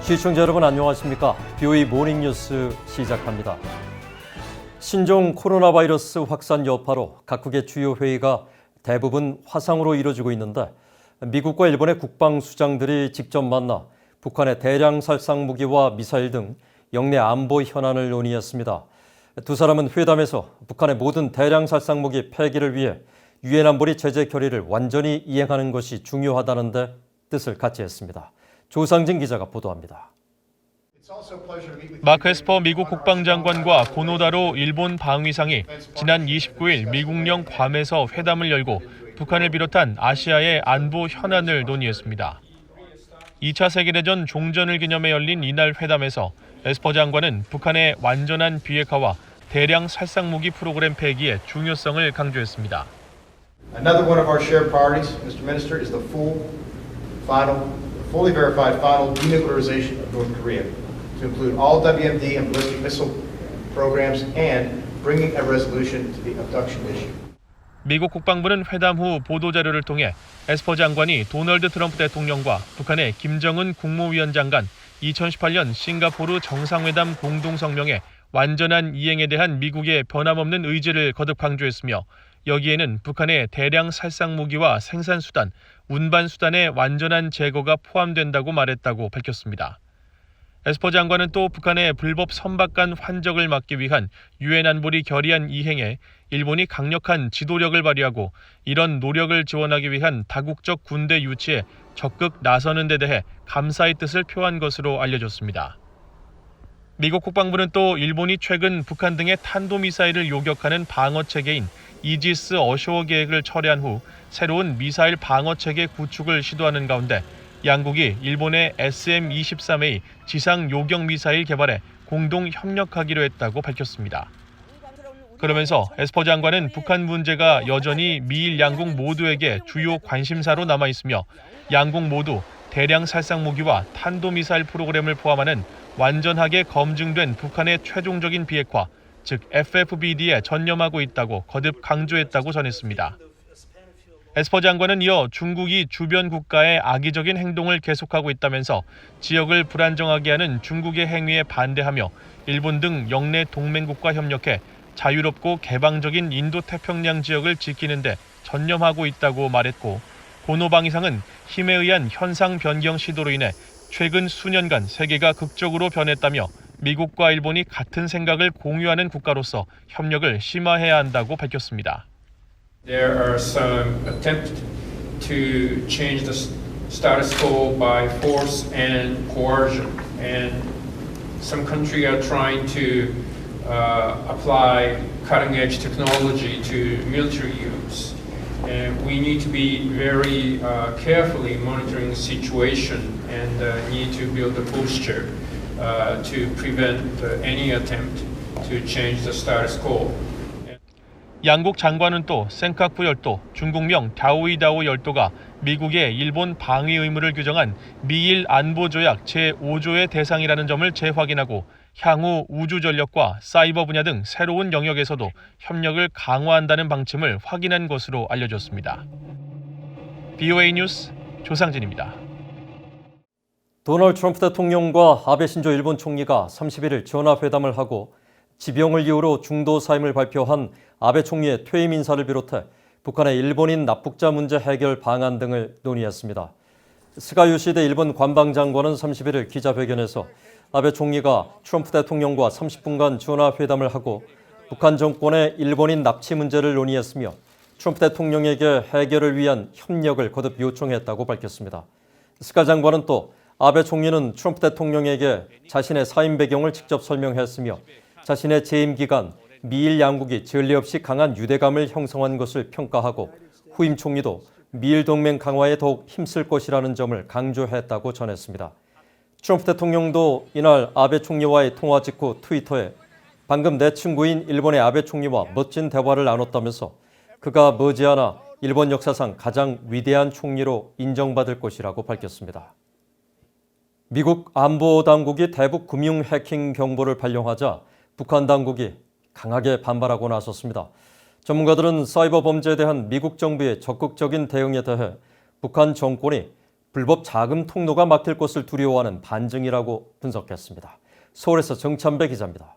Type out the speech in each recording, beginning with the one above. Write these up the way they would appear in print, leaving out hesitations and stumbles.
시청자 여러분 안녕하십니까? BOE 모닝뉴스 시작합니다. 신종 코로나 바이러스 확산 여파로 각국의 주요 회의가 대부분 화상으로 이루어지고 있는데 미국과 일본의 국방수장들이 직접 만나 북한의 대량 살상 무기와 미사일 등 영내 안보 현안을 논의했습니다. 두 사람은 회담에서 북한의 모든 대량 살상 무기 폐기를 위해 유엔 안보리 제재 결의를 완전히 이행하는 것이 중요하다는 데 뜻을 같이 했습니다. 조상진 기자가 보도합니다. 마크 에스퍼 미국 국방장관과 고노다로 일본 방위상이 지난 29일 미국령 괌에서 회담을 열고 북한을 비롯한 아시아의 안보 현안을 논의했습니다. 2차 세계대전 종전을 기념해 열린 이날 회담에서 에스퍼 장관은 북한의 완전한 비핵화와 대량 살상무기 프로그램 폐기의 중요성을 강조했습니다. Another one of our shared priorities, Mr. Minister, is the fully verified final denuclearization of North Korea, to include all WMD and ballistic missile programs and bringing a resolution to the abduction issue. 미국 국방부는 회담 후 보도자료를 통해 에스퍼 장관이 도널드 트럼프 대통령과 북한의 김정은 국무위원장 간 2018년 싱가포르 정상회담 공동성명의 완전한 이행에 대한 미국의 변함없는 의지를 거듭 강조했으며 여기에는 북한의 대량 살상무기와 생산수단, 운반수단의 완전한 제거가 포함된다고 말했다고 밝혔습니다. 에스퍼 장관은 또 북한의 불법 선박간 환적을 막기 위한 유엔 안보리 결의안 이행에 일본이 강력한 지도력을 발휘하고 이런 노력을 지원하기 위한 다국적 군대 유치에 적극 나서는 데 대해 감사의 뜻을 표한 것으로 알려졌습니다. 미국 국방부는 또 일본이 최근 북한 등의 탄도미사일을 요격하는 방어체계인 이지스 어쇼어 계획을 철회한 후 새로운 미사일 방어체계 구축을 시도하는 가운데 양국이 일본의 SM-23A 지상 요격 미사일 개발에 공동 협력하기로 했다고 밝혔습니다. 그러면서 에스퍼 장관은 북한 문제가 여전히 미일 양국 모두에게 주요 관심사로 남아있으며 양국 모두 대량 살상 무기와 탄도미사일 프로그램을 포함하는 완전하게 검증된 북한의 최종적인 비핵화, 즉 FFBD에 전념하고 있다고 거듭 강조했다고 전했습니다. 에스퍼 장관은 이어 중국이 주변 국가의 악의적인 행동을 계속하고 있다면서 지역을 불안정하게 하는 중국의 행위에 반대하며 일본 등 영내 동맹국과 협력해 자유롭고 개방적인 인도태평양 지역을 지키는 데 전념하고 있다고 말했고 고노 방위상은 힘에 의한 현상 변경 시도로 인해 최근 수년간 세계가 극적으로 변했다며 미국과 일본이 같은 생각을 공유하는 국가로서 협력을 심화해야 한다고 밝혔습니다. There are some attempts to change the status quo by force and coercion, and some countries are trying to apply cutting-edge technology to military use. And we need to be very carefully monitoring the situation and need to build a posture to prevent any attempt to change the status quo. 양국 장관은 또 센카쿠 열도, 중국명 갸오이다오 열도가 미국의 일본 방위 의무를 규정한 미일 안보조약 제5조의 대상이라는 점을 재확인하고 향후 우주전력과 사이버 분야 등 새로운 영역에서도 협력을 강화한다는 방침을 확인한 것으로 알려졌습니다. BOA 뉴스 조상진입니다. 도널드 트럼프 대통령과 아베 신조 일본 총리가 31일 전화회담을 하고 지병을 이유로 중도 사임을 발표한 아베 총리의 퇴임 인사를 비롯해 북한의 일본인 납북자 문제 해결 방안 등을 논의했습니다. 스가 요시대 일본 관방장관은 31일 기자회견에서 아베 총리가 트럼프 대통령과 30분간 전화회담을 하고 북한 정권의 일본인 납치 문제를 논의했으며 트럼프 대통령에게 해결을 위한 협력을 거듭 요청했다고 밝혔습니다. 스가 장관은 또 아베 총리는 트럼프 대통령에게 자신의 사임 배경을 직접 설명했으며 자신의 재임 기간 미일 양국이 전례 없이 강한 유대감을 형성한 것을 평가하고 후임 총리도 미일 동맹 강화에 더욱 힘쓸 것이라는 점을 강조했다고 전했습니다. 트럼프 대통령도 이날 아베 총리와의 통화 직후 트위터에 방금 내 친구인 일본의 아베 총리와 멋진 대화를 나눴다면서 그가 머지않아 일본 역사상 가장 위대한 총리로 인정받을 것이라고 밝혔습니다. 미국 안보당국이 대북 금융 해킹 경보를 발령하자 북한 당국이 강하게 반발하고 나섰습니다. 전문가들은 사이버 범죄에 대한 미국 정부의 적극적인 대응에 대해 북한 정권이 불법 자금 통로가 막힐 것을 두려워하는 반증이라고 분석했습니다. 서울에서 정찬배 기자입니다.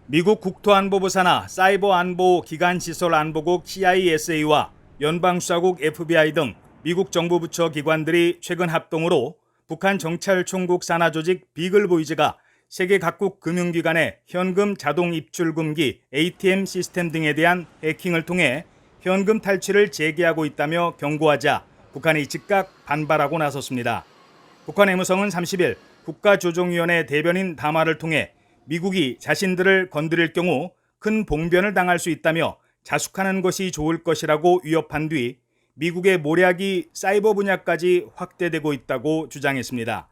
미국 국토안보부 산하 사이버안보기관시설안보국 CISA와 연방수사국 FBI 등 미국 정부 부처 기관들이 최근 합동으로 북한 정찰총국 산하 조직 비글보이즈가 세계 각국 금융기관의 현금 자동 입출 금기 ATM 시스템 등에 대한 해킹을 통해 현금 탈취를 재개하고 있다며 경고하자 북한이 즉각 반발하고 나섰습니다. 북한 외무성은 30일 국가조정위원회 대변인 담화를 통해 미국이 자신들을 건드릴 경우 큰 봉변을 당할 수 있다며 자숙하는 것이 좋을 것이라고 위협한 뒤 미국의 모략이 사이버 분야까지 확대되고 있다고 주장했습니다.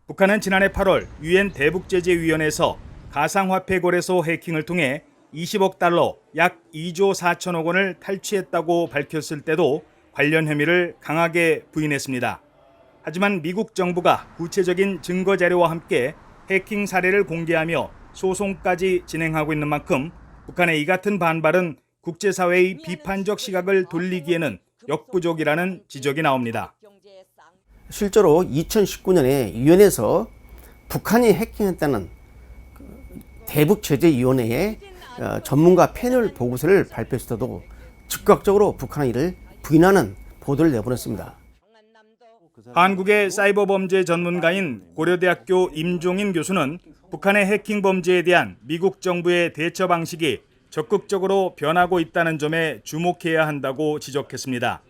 북한은 지난해 8월 유엔 대북제재위원회에서 가상화폐 거래소 해킹을 통해 20억 달러 약 2조 4천억 원을 탈취했다고 밝혔을 때도 관련 혐의를 강하게 부인했습니다. 하지만 미국 정부가 구체적인 증거 자료와 함께 해킹 사례를 공개하며 소송까지 진행하고 있는 만큼 북한의 이 같은 반발은 국제사회의 비판적 시각을 돌리기에는 역부족이라는 지적이 나옵니다. 실제로 2019년에 유엔에서 북한이 해킹했다는 대북제재위원회의 전문가 패널 보고서를 발표했을 때도 즉각적으로 북한은 이를 부인하는 보도를 내보냈습니다. 한국의 사이버 범죄 전문가인 고려대학교 임종인 교수는 북한의 해킹 범죄에 대한 미국 정부의 대처 방식이 적극적으로 변하고 있다는 점에 주목해야 한다고 지적했습니다.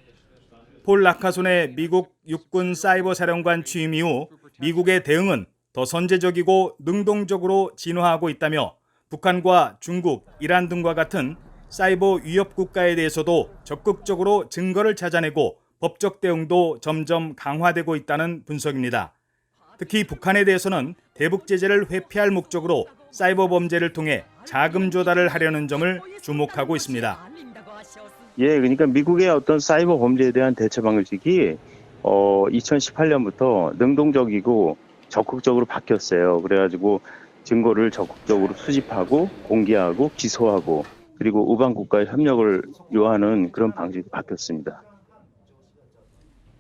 폴 라카손의 미국 육군 사이버 사령관 취임 이후 미국의 대응은 더 선제적이고 능동적으로 진화하고 있다며 북한과 중국, 이란 등과 같은 사이버 위협 국가에 대해서도 적극적으로 증거를 찾아내고 법적 대응도 점점 강화되고 있다는 분석입니다. 특히 북한에 대해서는 대북 제재를 회피할 목적으로 사이버 범죄를 통해 자금 조달을 하려는 점을 주목하고 있습니다. 예, 그러니까 미국의 어떤 사이버 범죄에 대한 대처 방식이 2018년부터 능동적이고 적극적으로 바뀌었어요. 그래가지고 증거를 적극적으로 수집하고 공개하고 기소하고 그리고 우방 국가의 협력을 요하는 그런 방식이 바뀌었습니다.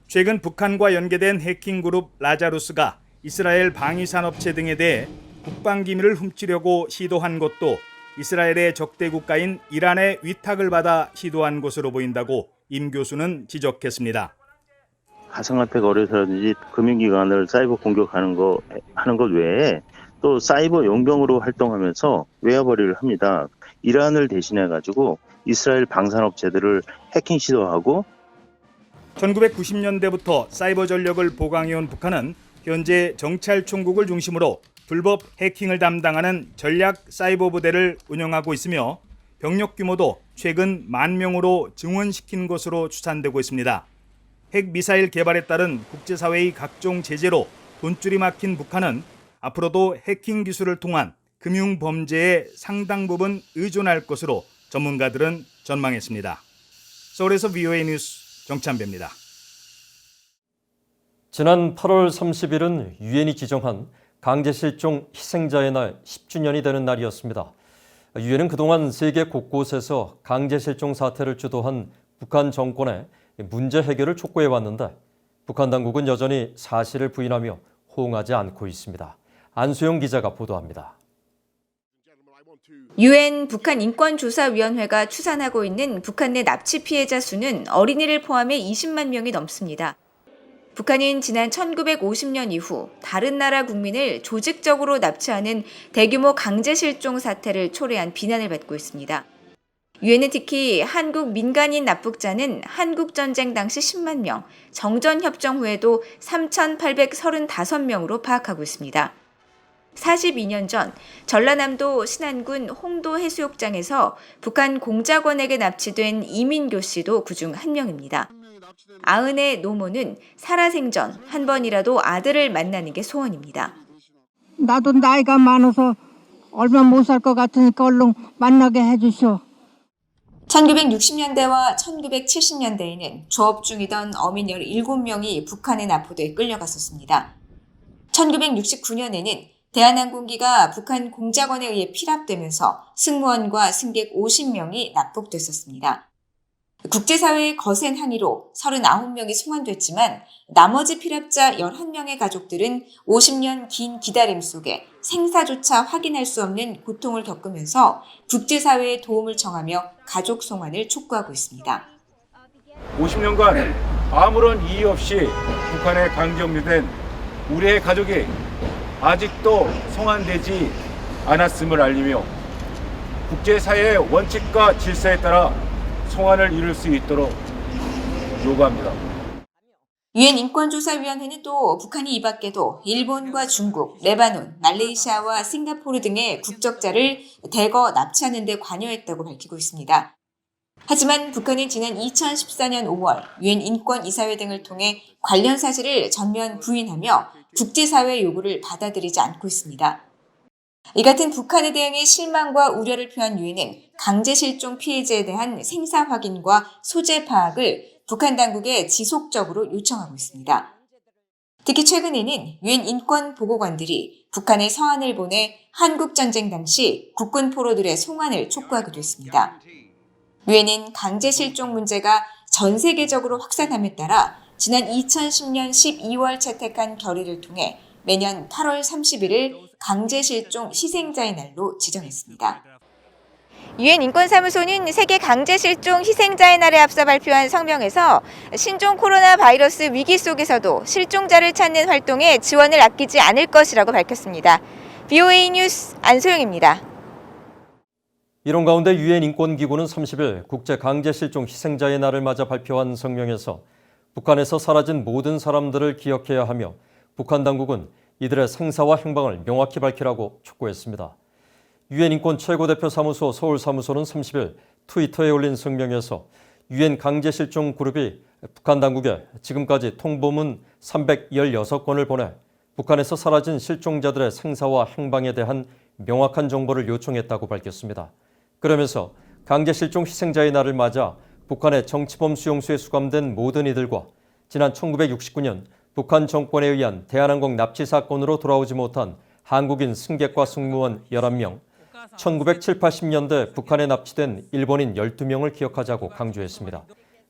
최근 북한과 연계된 해킹 그룹 라자루스가 이스라엘 방위산업체 등에 대해 국방기밀을 훔치려고 시도한 것도 이스라엘의 적대 국가인 이란의 위탁을 받아 시도한 것으로 보인다고 임 교수는 지적했습니다. 가상화폐 거래소라든지 금융기관을 사이버 공격하는 것 외에 또 사이버 용병으로 활동하면서 외화벌이를 합니다. 이란을 대신해가지고 이스라엘 방산업체들을 해킹 시도하고 1990년대부터 사이버 전력을 보강해온 북한은 현재 정찰총국을 중심으로 불법 해킹을 담당하는 전략 사이버 부대를 운영하고 있으며 병력 규모도 최근 10,000명으로 증원시킨 것으로 추산되고 있습니다. 핵미사일 개발에 따른 국제사회의 각종 제재로 돈줄이 막힌 북한은 앞으로도 해킹 기술을 통한 금융범죄에 상당 부분 의존할 것으로 전문가들은 전망했습니다. 서울에서 VOA 뉴스 정찬배입니다. 지난 8월 30일은 유엔이 지정한 강제실종 희생자의 날 10주년이 되는 날이었습니다. 유엔은 그동안 세계 곳곳에서 강제실종 사태를 주도한 북한 정권의 문제 해결을 촉구해왔는데 북한 당국은 여전히 사실을 부인하며 호응하지 않고 있습니다. 안수영 기자가 보도합니다. 유엔 북한인권조사위원회가 추산하고 있는 북한 내 납치 피해자 수는 어린이를 포함해 20만 명이 넘습니다. 북한은 지난 1950년 이후 다른 나라 국민을 조직적으로 납치하는 대규모 강제실종 사태를 초래한 비난을 받고 있습니다. 유엔은 특히 한국 민간인 납북자는 한국전쟁 당시 10만 명, 정전협정 후에도 3,835명으로 파악하고 있습니다. 42년 전 전라남도 신안군 홍도 해수욕장에서 북한 공작원에게 납치된 이민교 씨도 그중 한 명입니다. 아은의 노모는 살아생전 한 번이라도 아들을 만나는 게 소원입니다. 나도 나이가 많아서 얼마 못 살 것 같으니까 얼른 만나게 해주시오. 1960년대와 1970년대에는 조업 중이던 어민 17명이 북한에 납포돼 끌려갔었습니다. 1969년에는 대한항공기가 북한 공작원에 의해 피랍되면서 승무원과 승객 50명이 납북됐었습니다. 국제사회의 거센 항의로 39명이 송환됐지만 나머지 피랍자 11명의 가족들은 50년 긴 기다림 속에 생사조차 확인할 수 없는 고통을 겪으면서 국제사회의 도움을 청하며 가족 송환을 촉구하고 있습니다. 50년간 아무런 이유 없이 북한에 강제업류된 우리의 가족이 아직도 송환되지 않았음을 알리며 국제사회의 원칙과 질서에 따라 송환을 이룰 수 있도록 요구합니다. 유엔 인권조사위원회는 또 북한이 이 밖에도 일본과 중국, 레바논, 말레이시아와 싱가포르 등의 국적자를 대거 납치하는 데 관여했다고 밝히고 있습니다. 하지만 북한은 지난 2014년 5월 유엔 인권이사회 등을 통해 관련 사실을 전면 부인하며 국제사회의 요구를 받아들이지 않고 있습니다. 이 같은 북한의 대응에 실망과 우려를 표한 유엔은 강제 실종 피해자에 대한 생사 확인과 소재 파악을 북한 당국에 지속적으로 요청하고 있습니다. 특히 최근에는 유엔 인권 보고관들이 북한에 서한을 보내 한국 전쟁 당시 국군 포로들의 송환을 촉구하기도 했습니다. 유엔은 강제 실종 문제가 전 세계적으로 확산함에 따라 지난 2010년 12월 채택한 결의를 통해 매년 8월 30일을 강제 실종 희생자의 날로 지정했습니다. 유엔 인권사무소는 세계 강제 실종 희생자의 날에 앞서 발표한 성명에서 신종 코로나 바이러스 위기 속에서도 실종자를 찾는 활동에 지원을 아끼지 않을 것이라고 밝혔습니다. BOA 뉴스 안소영입니다. 이런 가운데 유엔 인권기구는 30일 국제 강제 실종 희생자의 날을 맞아 발표한 성명에서 북한에서 사라진 모든 사람들을 기억해야 하며 북한 당국은 이들의 생사와 행방을 명확히 밝히라고 촉구했습니다. 유엔 인권 최고대표 사무소 서울사무소는 30일 트위터에 올린 성명에서 유엔 강제 실종 그룹이 북한 당국에 지금까지 통보문 316건을 보내 북한에서 사라진 실종자들의 생사와 행방에 대한 명확한 정보를 요청했다고 밝혔습니다. 그러면서 강제 실종 희생자의 날을 맞아 북한의 정치범 수용소에 수감된 모든 이들과 지난 1969년 북한 정권에 의한 대한항공 납치 사건으로 돌아오지 못한 한국인 승객과 승무원 11명, 1970, 80년대 북한에 납치된 일본인 12명을 기억하자고 강조했습니다.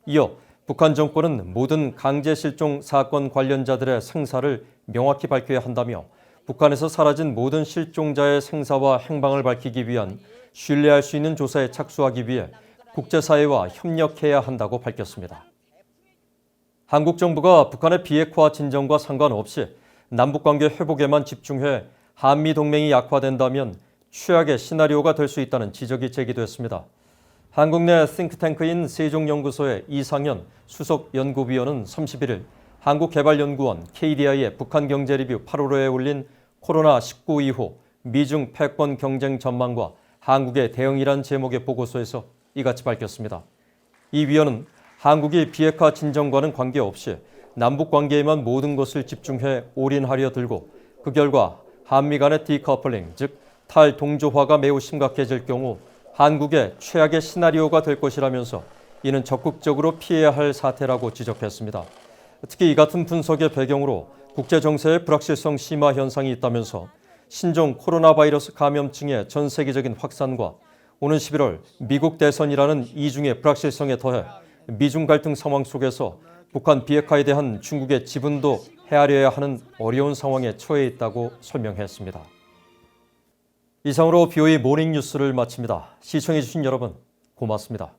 이어 북한 정권은 모든 강제 실종 사건 관련자들의 생사를 명확히 밝혀야 한다며 북한에서 사라진 모든 실종자의 생사와 행방을 밝히기 위한 신뢰할 수 있는 조사에 착수하기 위해 국제사회와 협력해야 한다고 밝혔습니다. 한국 정부가 북한의 비핵화 진정과 상관없이 남북관계 회복에만 집중해 한미동맹이 약화된다면 최악의 시나리오가 될 수 있다는 지적이 제기됐습니다. 한국 내 싱크탱크인 세종연구소의 이상현 수석 연구위원은 31일 한국개발연구원 KDI의 북한 경제 리뷰 8월호에 올린 코로나19 이후 미중 패권 경쟁 전망과 한국의 대응이란 제목의 보고서에서 이같이 밝혔습니다. 이 위원은 한국이 비핵화 진정과는 관계없이 남북관계에만 모든 것을 집중해 올인하려 들고 그 결과 한미 간의 디커플링, 즉 탈동조화가 매우 심각해질 경우 한국의 최악의 시나리오가 될 것이라면서 이는 적극적으로 피해야 할 사태라고 지적했습니다. 특히 이 같은 분석의 배경으로 국제정세의 불확실성 심화 현상이 있다면서 신종 코로나 바이러스 감염증의 전 세계적인 확산과 오는 11월 미국 대선이라는 이중의 불확실성에 더해 미중 갈등 상황 속에서 북한 비핵화에 대한 중국의 지분도 헤아려야 하는 어려운 상황에 처해 있다고 설명했습니다. 이상으로 BOA 모닝 뉴스를 마칩니다. 시청해주신 여러분 고맙습니다.